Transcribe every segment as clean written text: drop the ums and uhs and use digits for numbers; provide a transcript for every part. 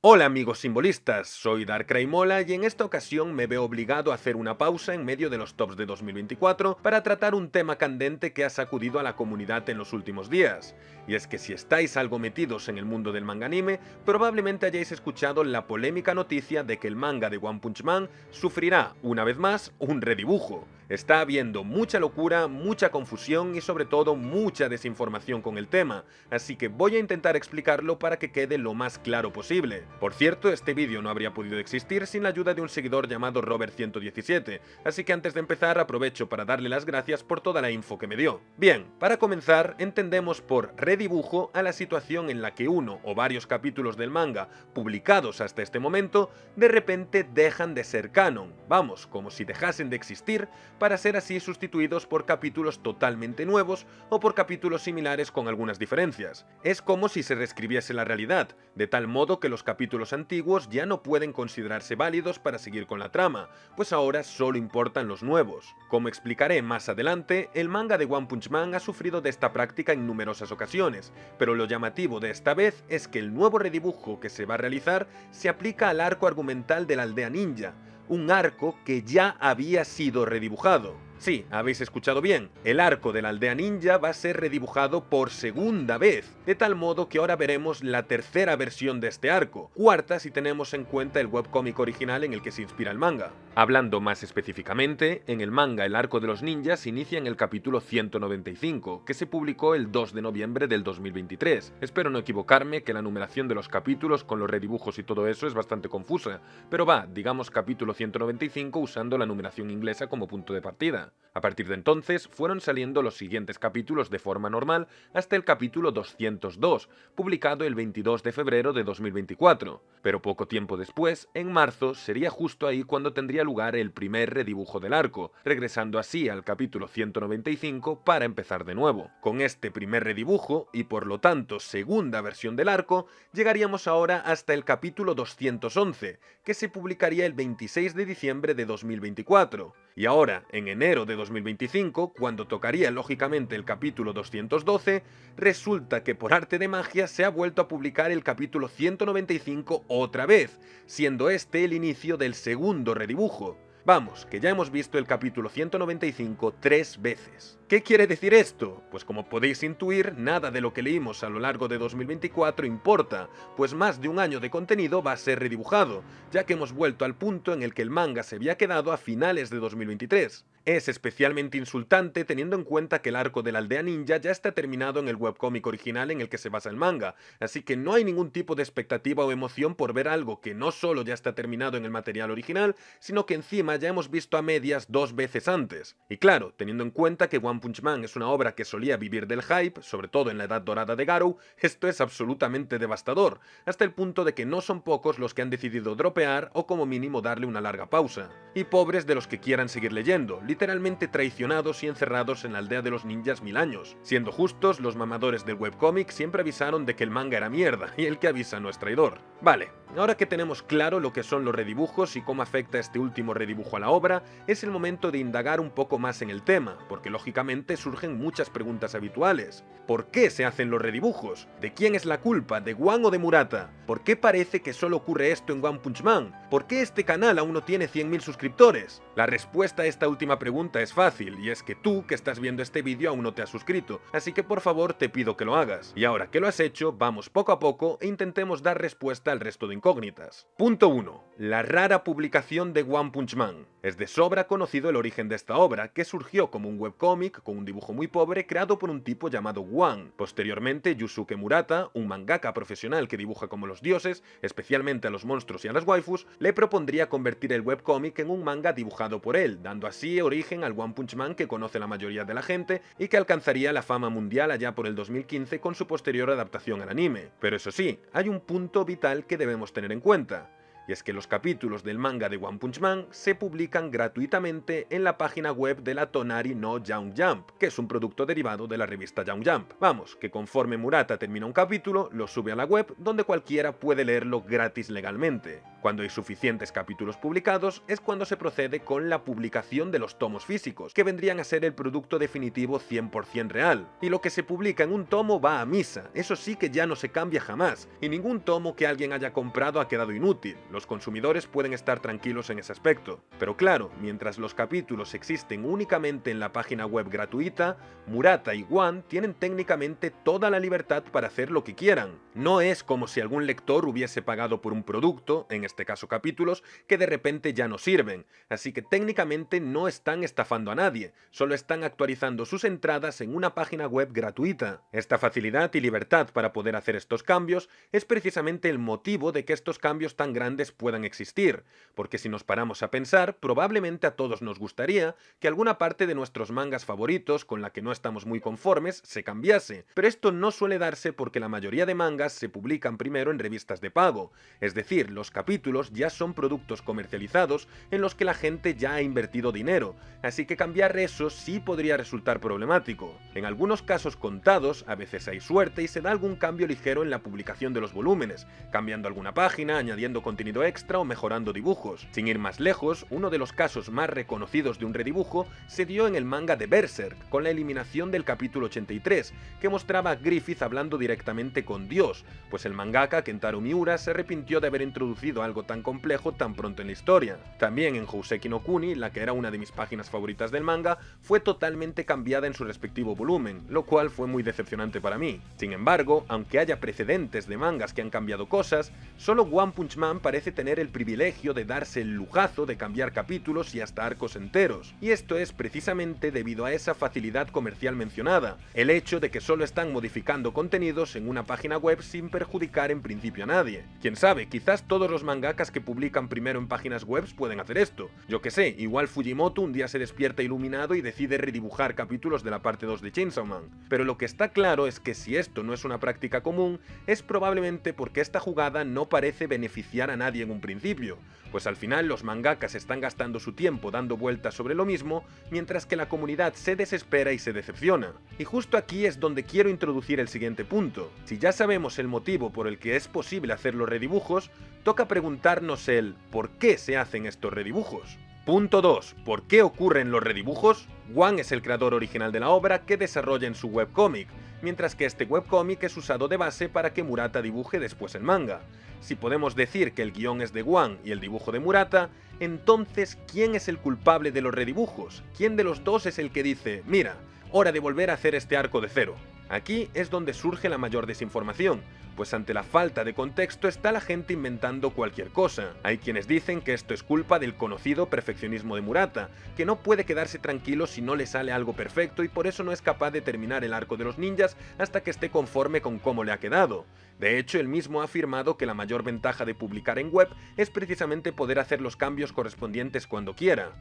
Hola amigos simbolistas, soy Darkraimola y en esta ocasión me veo obligado a hacer una pausa en medio de los tops de 2024 para tratar un tema candente que ha sacudido a la comunidad en los últimos días. Y es que si estáis algo metidos en el mundo del manga anime, probablemente hayáis escuchado la polémica noticia de que el manga de One Punch Man sufrirá, una vez más, un redibujo. Está habiendo mucha locura, mucha confusión y sobre todo mucha desinformación con el tema, así que voy a intentar explicarlo para que quede lo más claro posible. Por cierto, este vídeo no habría podido existir sin la ayuda de un seguidor llamado Robert117, así que antes de empezar aprovecho para darle las gracias por toda la info que me dio. Bien, para comenzar, entendemos por redibujo a la situación en la que uno o varios capítulos del manga publicados hasta este momento de repente dejan de ser canon, vamos, como si dejasen de existir, para ser así sustituidos por capítulos totalmente nuevos o por capítulos similares con algunas diferencias. Es como si se reescribiese la realidad, de tal modo que los capítulos antiguos ya no pueden considerarse válidos para seguir con la trama, pues ahora solo importan los nuevos. Como explicaré más adelante, el manga de One Punch Man ha sufrido de esta práctica en numerosas ocasiones, pero lo llamativo de esta vez es que el nuevo redibujo que se va a realizar se aplica al arco argumental de la aldea ninja, un arco que ya había sido redibujado. Sí, habéis escuchado bien, el arco de la aldea ninja va a ser redibujado por segunda vez, de tal modo que ahora veremos la tercera versión de este arco, cuarta si tenemos en cuenta el webcómic original en el que se inspira el manga. Hablando más específicamente, en el manga el arco de los ninjas inicia en el capítulo 195, que se publicó el 2 de noviembre del 2023. Espero no equivocarme, que la numeración de los capítulos con los redibujos y todo eso es bastante confusa, pero va, digamos capítulo 195 usando la numeración inglesa como punto de partida. A partir de entonces fueron saliendo los siguientes capítulos de forma normal hasta el capítulo 202, publicado el 22 de febrero de 2024, pero poco tiempo después, en marzo, sería justo ahí cuando tendría lugar el primer redibujo del arco, regresando así al capítulo 195 para empezar de nuevo. Con este primer redibujo, y por lo tanto segunda versión del arco, llegaríamos ahora hasta el capítulo 211, que se publicaría el 26 de diciembre de 2024. Y ahora, en enero de 2025, cuando tocaría lógicamente el capítulo 212, resulta que por arte de magia se ha vuelto a publicar el capítulo 195 otra vez, siendo este el inicio del segundo redibujo. Vamos, que ya hemos visto el capítulo 195 3 veces. ¿Qué quiere decir esto? Pues como podéis intuir, nada de lo que leímos a lo largo de 2024 importa, pues más de un año de contenido va a ser redibujado, ya que hemos vuelto al punto en el que el manga se había quedado a finales de 2023. Es especialmente insultante teniendo en cuenta que el arco de la aldea ninja ya está terminado en el webcómic original en el que se basa el manga, así que no hay ningún tipo de expectativa o emoción por ver algo que no solo ya está terminado en el material original, sino que encima ya hemos visto a medias 2 veces antes. Y claro, teniendo en cuenta que One Punch Man es una obra que solía vivir del hype, sobre todo en la edad dorada de Garou, esto es absolutamente devastador, hasta el punto de que no son pocos los que han decidido dropear o como mínimo darle una larga pausa. Y pobres de los que quieran seguir leyendo, literalmente traicionados y encerrados en la aldea de los ninjas 1000 años. Siendo justos, los mamadores del webcómic siempre avisaron de que el manga era mierda, y el que avisa no es traidor. Vale, ahora que tenemos claro lo que son los redibujos y cómo afecta este último redibujo a la obra, es el momento de indagar un poco más en el tema, porque lógicamente surgen muchas preguntas habituales. ¿Por qué se hacen los redibujos? ¿De quién es la culpa? ¿De One o de Murata? ¿Por qué parece que solo ocurre esto en One Punch Man? ¿Por qué este canal aún no tiene 100.000 suscriptores? La respuesta a esta última pregunta es fácil, y es que tú, que estás viendo este vídeo, aún no te has suscrito, así que por favor te pido que lo hagas. Y ahora que lo has hecho, vamos poco a poco e intentemos dar respuesta al resto de incógnitas. Punto 1. La rara publicación de One Punch Man. Es de sobra conocido el origen de esta obra, que surgió como un webcómic con un dibujo muy pobre creado por un tipo llamado One. Posteriormente, Yusuke Murata, un mangaka profesional que dibuja como los dioses, especialmente a los monstruos y a las waifus, le propondría convertir el webcómic en un manga dibujado por él, dando así origen al One Punch Man que conoce la mayoría de la gente y que alcanzaría la fama mundial allá por el 2015 con su posterior adaptación al anime. Pero eso sí, hay un punto vital que debemos tener en cuenta. Y es que los capítulos del manga de One Punch Man se publican gratuitamente en la página web de la Tonari no Young Jump, que es un producto derivado de la revista Young Jump. Vamos, que conforme Murata termina un capítulo, lo sube a la web donde cualquiera puede leerlo gratis legalmente. Cuando hay suficientes capítulos publicados es cuando se procede con la publicación de los tomos físicos, que vendrían a ser el producto definitivo 100% real. Y lo que se publica en un tomo va a misa, eso sí que ya no se cambia jamás, y ningún tomo que alguien haya comprado ha quedado inútil, los consumidores pueden estar tranquilos en ese aspecto. Pero claro, mientras los capítulos existen únicamente en la página web gratuita, Murata y Wan tienen técnicamente toda la libertad para hacer lo que quieran. No es como si algún lector hubiese pagado por un producto, en este caso capítulos, que de repente ya no sirven, así que técnicamente no están estafando a nadie, solo están actualizando sus entradas en una página web gratuita. Esta facilidad y libertad para poder hacer estos cambios es precisamente el motivo de que estos cambios tan grandes puedan existir, porque si nos paramos a pensar, probablemente a todos nos gustaría que alguna parte de nuestros mangas favoritos con la que no estamos muy conformes se cambiase, pero esto no suele darse porque la mayoría de mangas se publican primero en revistas de pago, es decir, los capítulos ya son productos comercializados en los que la gente ya ha invertido dinero, así que cambiar eso sí podría resultar problemático. En algunos casos contados, a veces hay suerte y se da algún cambio ligero en la publicación de los volúmenes, cambiando alguna página, añadiendo contenido extra o mejorando dibujos. Sin ir más lejos, uno de los casos más reconocidos de un redibujo se dio en el manga de Berserk, con la eliminación del capítulo 83, que mostraba a Griffith hablando directamente con Dios, pues el mangaka Kentaro Miura se arrepintió de haber introducido algo tan complejo tan pronto en la historia. También en Houseki no Kuni, la que era una de mis páginas favoritas del manga, fue totalmente cambiada en su respectivo volumen, lo cual fue muy decepcionante para mí. Sin embargo, aunque haya precedentes de mangas que han cambiado cosas, solo One Punch Man parece tener el privilegio de darse el lujazo de cambiar capítulos y hasta arcos enteros, y esto es precisamente debido a esa facilidad comercial mencionada, el hecho de que solo están modificando contenidos en una página web sin perjudicar en principio a nadie. Quién sabe, quizás todos los mangakas que publican primero en páginas web pueden hacer esto. Yo que sé, igual Fujimoto un día se despierta iluminado y decide redibujar capítulos de la parte 2 de Chainsaw Man. Pero lo que está claro es que si esto no es una práctica común, es probablemente porque esta jugada no parece beneficiar a nadie en un principio, pues al final los mangakas están gastando su tiempo dando vueltas sobre lo mismo, mientras que la comunidad se desespera y se decepciona. Y justo aquí es donde quiero introducir el siguiente punto. Si ya sabemos el motivo por el que es posible hacer los redibujos, toca preguntarnos el ¿por qué se hacen estos redibujos? Punto 2. ¿Por qué ocurren los redibujos? Wan es el creador original de la obra que desarrolla en su webcómic, mientras que este webcómic es usado de base para que Murata dibuje después el manga. Si podemos decir que el guión es de Wan y el dibujo de Murata, entonces ¿quién es el culpable de los redibujos? ¿Quién de los dos es el que dice, mira, hora de volver a hacer este arco de cero? Aquí es donde surge la mayor desinformación, pues ante la falta de contexto está la gente inventando cualquier cosa. Hay quienes dicen que esto es culpa del conocido perfeccionismo de Murata, que no puede quedarse tranquilo si no le sale algo perfecto y por eso no es capaz de terminar el arco de los ninjas hasta que esté conforme con cómo le ha quedado. De hecho, él mismo ha afirmado que la mayor ventaja de publicar en web es precisamente poder hacer los cambios correspondientes cuando quiera.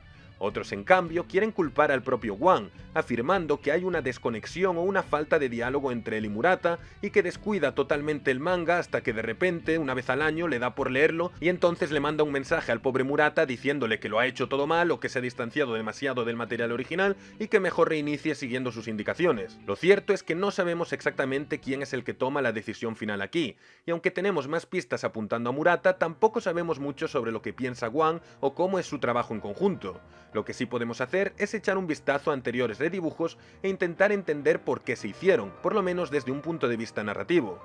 Otros, en cambio, quieren culpar al propio Wan, afirmando que hay una desconexión o una falta de diálogo entre él y Murata y que descuida totalmente el manga hasta que de repente, una vez al año, le da por leerlo y entonces le manda un mensaje al pobre Murata diciéndole que lo ha hecho todo mal o que se ha distanciado demasiado del material original y que mejor reinicie siguiendo sus indicaciones. Lo cierto es que no sabemos exactamente quién es el que toma la decisión final aquí, y aunque tenemos más pistas apuntando a Murata, tampoco sabemos mucho sobre lo que piensa Wan o cómo es su trabajo en conjunto. Lo que sí podemos hacer es echar un vistazo a anteriores redibujos e intentar entender por qué se hicieron, por lo menos desde un punto de vista narrativo.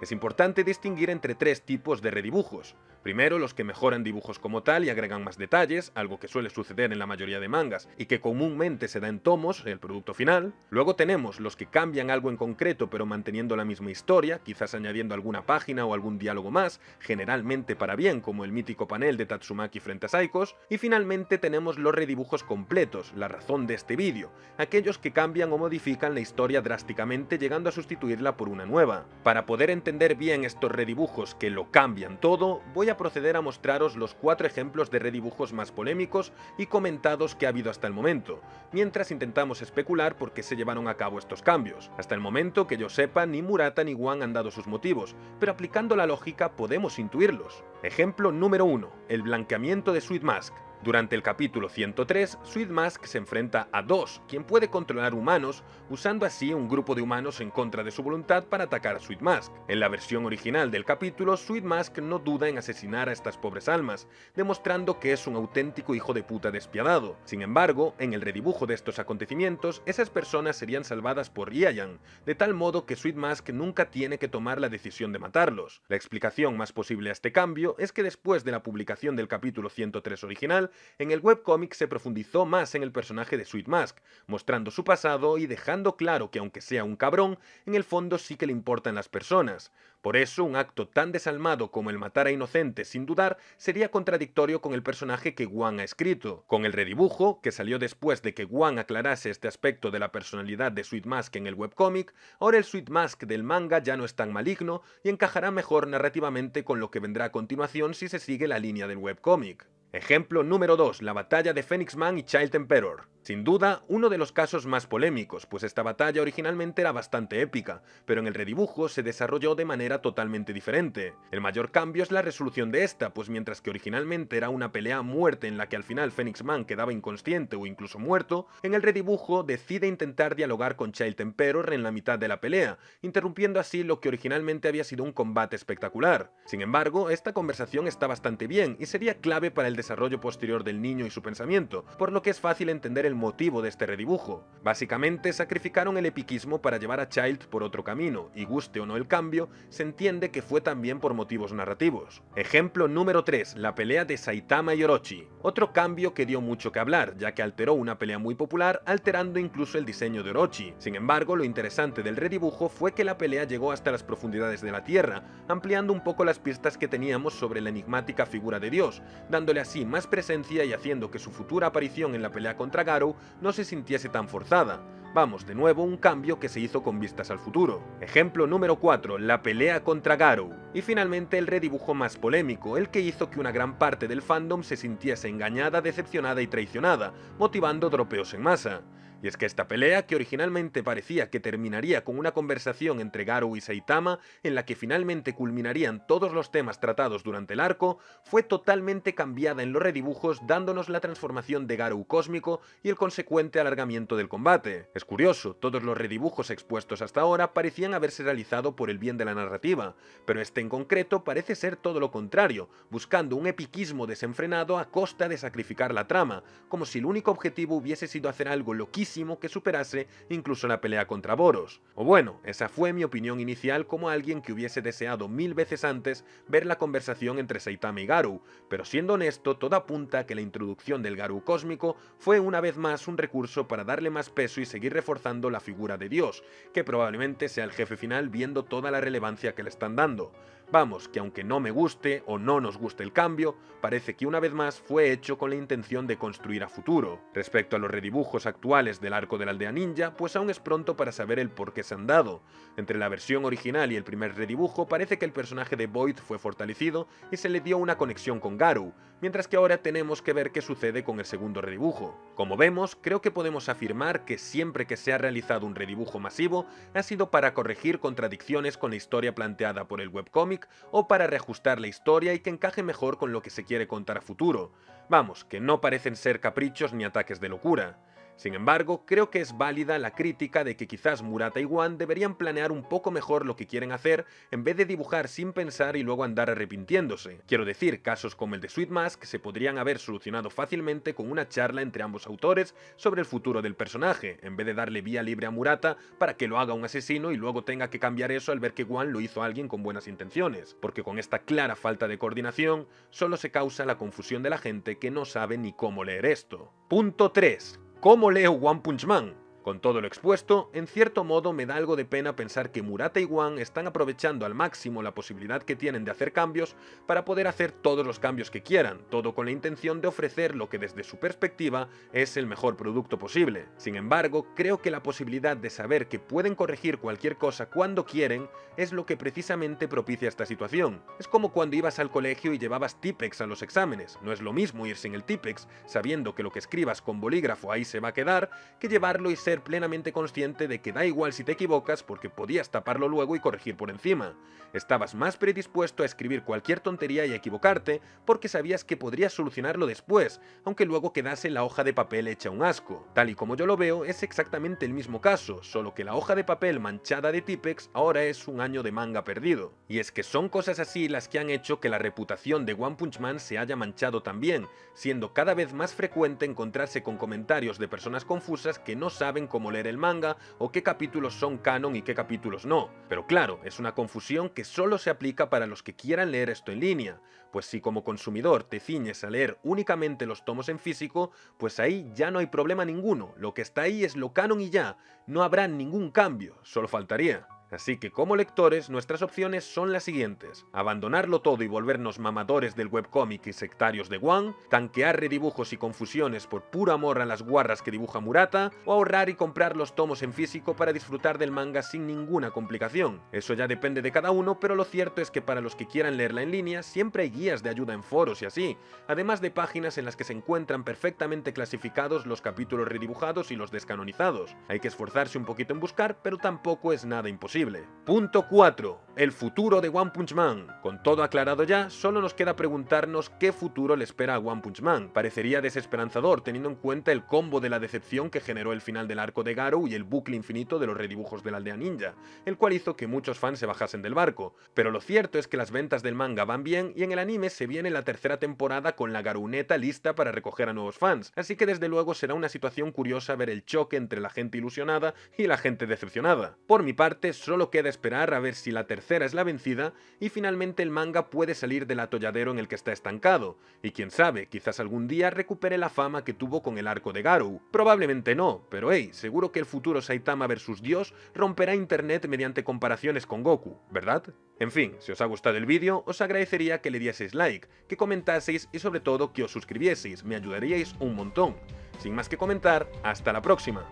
Es importante distinguir entre tres tipos de redibujos. Primero, los que mejoran dibujos como tal y agregan más detalles, algo que suele suceder en la mayoría de mangas y que comúnmente se da en tomos, el producto final. Luego tenemos los que cambian algo en concreto pero manteniendo la misma historia, quizás añadiendo alguna página o algún diálogo más, generalmente para bien, como el mítico panel de Tatsumaki frente a Saikos. Y finalmente tenemos los redibujos completos, la razón de este vídeo, aquellos que cambian o modifican la historia drásticamente llegando a sustituirla por una nueva. Para poder entender bien estos redibujos que lo cambian todo, voy a proceder a mostraros los 4 ejemplos de redibujos más polémicos y comentados que ha habido hasta el momento, mientras intentamos especular por qué se llevaron a cabo estos cambios. Hasta el momento, que yo sepa, ni Murata ni Wan han dado sus motivos, pero aplicando la lógica podemos intuirlos. Ejemplo número 1, el blanqueamiento de Sweet Mask. Durante el capítulo 103, Sweet Mask se enfrenta a Dos, quien puede controlar humanos, usando así un grupo de humanos en contra de su voluntad para atacar a Sweet Mask. En la versión original del capítulo, Sweet Mask no duda en asesinar a estas pobres almas, demostrando que es un auténtico hijo de puta despiadado. Sin embargo, en el redibujo de estos acontecimientos, esas personas serían salvadas por Ryan, de tal modo que Sweet Mask nunca tiene que tomar la decisión de matarlos. La explicación más posible a este cambio es que después de la publicación del capítulo 103 original, en el webcómic se profundizó más en el personaje de Sweet Mask, mostrando su pasado y dejando claro que aunque sea un cabrón, en el fondo sí que le importan las personas. Por eso, un acto tan desalmado como el matar a inocentes sin dudar sería contradictorio con el personaje que Wan ha escrito. Con el redibujo, que salió después de que Wan aclarase este aspecto de la personalidad de Sweet Mask en el webcómic, ahora el Sweet Mask del manga ya no es tan maligno y encajará mejor narrativamente con lo que vendrá a continuación si se sigue la línea del webcómic. Ejemplo número 2, la batalla de Phoenix Man y Child Emperor. Sin duda, uno de los casos más polémicos, pues esta batalla originalmente era bastante épica, pero en el redibujo se desarrolló de manera totalmente diferente. El mayor cambio es la resolución de esta, pues mientras que originalmente era una pelea a muerte en la que al final Phoenix Man quedaba inconsciente o incluso muerto, en el redibujo decide intentar dialogar con Child Emperor en la mitad de la pelea, interrumpiendo así lo que originalmente había sido un combate espectacular. Sin embargo, esta conversación está bastante bien y sería clave para el desarrollo posterior del niño y su pensamiento, por lo que es fácil entender el motivo de este redibujo. Básicamente sacrificaron el epiquismo para llevar a Child por otro camino, y guste o no el cambio, se entiende que fue también por motivos narrativos. Ejemplo número 3, la pelea de Saitama y Orochi. Otro cambio que dio mucho que hablar, ya que alteró una pelea muy popular, alterando incluso el diseño de Orochi. Sin embargo, lo interesante del redibujo fue que la pelea llegó hasta las profundidades de la Tierra, ampliando un poco las pistas que teníamos sobre la enigmática figura de Dios, dándole así más presencia y haciendo que su futura aparición en la pelea contra Garou no se sintiese tan forzada. Vamos, de nuevo, un cambio que se hizo con vistas al futuro. Ejemplo número 4, la pelea contra Garou. Y finalmente el redibujo más polémico, el que hizo que una gran parte del fandom se sintiese engañada, decepcionada y traicionada, motivando dropeos en masa. Y es que esta pelea, que originalmente parecía que terminaría con una conversación entre Garou y Saitama, en la que finalmente culminarían todos los temas tratados durante el arco, fue totalmente cambiada en los redibujos, dándonos la transformación de Garou cósmico y el consecuente alargamiento del combate. Es curioso, todos los redibujos expuestos hasta ahora parecían haberse realizado por el bien de la narrativa, pero este en concreto parece ser todo lo contrario, buscando un epiquismo desenfrenado a costa de sacrificar la trama, como si el único objetivo hubiese sido hacer algo loquísimo que superase incluso la pelea contra Boros. O bueno, esa fue mi opinión inicial como alguien que hubiese deseado 1000 veces antes ver la conversación entre Saitama y Garou, pero siendo honesto, todo apunta a que la introducción del Garou cósmico fue una vez más un recurso para darle más peso y seguir reforzando la figura de Dios, que probablemente sea el jefe final viendo toda la relevancia que le están dando. Vamos, que aunque no me guste o no nos guste el cambio, parece que una vez más fue hecho con la intención de construir a futuro. Respecto a los redibujos actuales del arco de la aldea ninja, pues aún es pronto para saber el por qué se han dado. Entre la versión original y el primer redibujo parece que el personaje de Void fue fortalecido y se le dio una conexión con Garou, mientras que ahora tenemos que ver qué sucede con el segundo redibujo. Como vemos, creo que podemos afirmar que siempre que se ha realizado un redibujo masivo ha sido para corregir contradicciones con la historia planteada por el webcómic o para reajustar la historia y que encaje mejor con lo que se quiere contar a futuro. Vamos, que no parecen ser caprichos ni ataques de locura. Sin embargo, creo que es válida la crítica de que quizás Murata y Wan deberían planear un poco mejor lo que quieren hacer en vez de dibujar sin pensar y luego andar arrepintiéndose. Quiero decir, casos como el de Sweet Mask se podrían haber solucionado fácilmente con una charla entre ambos autores sobre el futuro del personaje, en vez de darle vía libre a Murata para que lo haga un asesino y luego tenga que cambiar eso al ver que Wan lo hizo a alguien con buenas intenciones, porque con esta clara falta de coordinación solo se causa la confusión de la gente que no sabe ni cómo leer esto. Punto 3. ¿Cómo leo One Punch Man? Con todo lo expuesto, en cierto modo me da algo de pena pensar que Murata y Wan están aprovechando al máximo la posibilidad que tienen de hacer cambios para poder hacer todos los cambios que quieran, todo con la intención de ofrecer lo que desde su perspectiva es el mejor producto posible. Sin embargo, creo que la posibilidad de saber que pueden corregir cualquier cosa cuando quieren es lo que precisamente propicia esta situación. Es como cuando ibas al colegio y llevabas Tipex a los exámenes. No es lo mismo ir sin el Tipex, sabiendo que lo que escribas con bolígrafo ahí se va a quedar, que llevarlo y ser ser plenamente consciente de que da igual si te equivocas porque podías taparlo luego y corregir por encima. Estabas más predispuesto a escribir cualquier tontería y a equivocarte porque sabías que podrías solucionarlo después, aunque luego quedase la hoja de papel hecha un asco. Tal y como yo lo veo, es exactamente el mismo caso, solo que la hoja de papel manchada de Tipex ahora es un año de manga perdido. Y es que son cosas así las que han hecho que la reputación de One Punch Man se haya manchado también, siendo cada vez más frecuente encontrarse con comentarios de personas confusas que no saben cómo leer el manga o qué capítulos son canon y qué capítulos no. Pero claro, es una confusión que solo se aplica para los que quieran leer esto en línea, pues si como consumidor te ciñes a leer únicamente los tomos en físico, pues ahí ya no hay problema ninguno, lo que está ahí es lo canon y ya, no habrá ningún cambio, solo faltaría. Así que como lectores, nuestras opciones son las siguientes: abandonarlo todo y volvernos mamadores del webcómic y sectarios de One, tanquear redibujos y confusiones por puro amor a las guarras que dibuja Murata, o ahorrar y comprar los tomos en físico para disfrutar del manga sin ninguna complicación. Eso ya depende de cada uno, pero lo cierto es que para los que quieran leerla en línea, siempre hay guías de ayuda en foros y así, además de páginas en las que se encuentran perfectamente clasificados los capítulos redibujados y los descanonizados. Hay que esforzarse un poquito en buscar, pero tampoco es nada imposible. Punto 4. El futuro de One Punch Man. Con todo aclarado ya, solo nos queda preguntarnos qué futuro le espera a One Punch Man. Parecería desesperanzador teniendo en cuenta el combo de la decepción que generó el final del arco de Garou y el bucle infinito de los redibujos de la aldea ninja, el cual hizo que muchos fans se bajasen del barco. Pero lo cierto es que las ventas del manga van bien y en el anime se viene la tercera temporada con la Garouneta lista para recoger a nuevos fans, así que desde luego será una situación curiosa ver el choque entre la gente ilusionada y la gente decepcionada. Por mi parte, solo queda esperar a ver si la tercera es la vencida y finalmente el manga puede salir del atolladero en el que está estancado, y quién sabe, quizás algún día recupere la fama que tuvo con el arco de Garou. Probablemente no, pero hey, seguro que el futuro Saitama vs Dios romperá internet mediante comparaciones con Goku, ¿verdad? En fin, si os ha gustado el vídeo, os agradecería que le dieseis like, que comentaseis y sobre todo que os suscribieseis, me ayudaríais un montón. Sin más que comentar, hasta la próxima.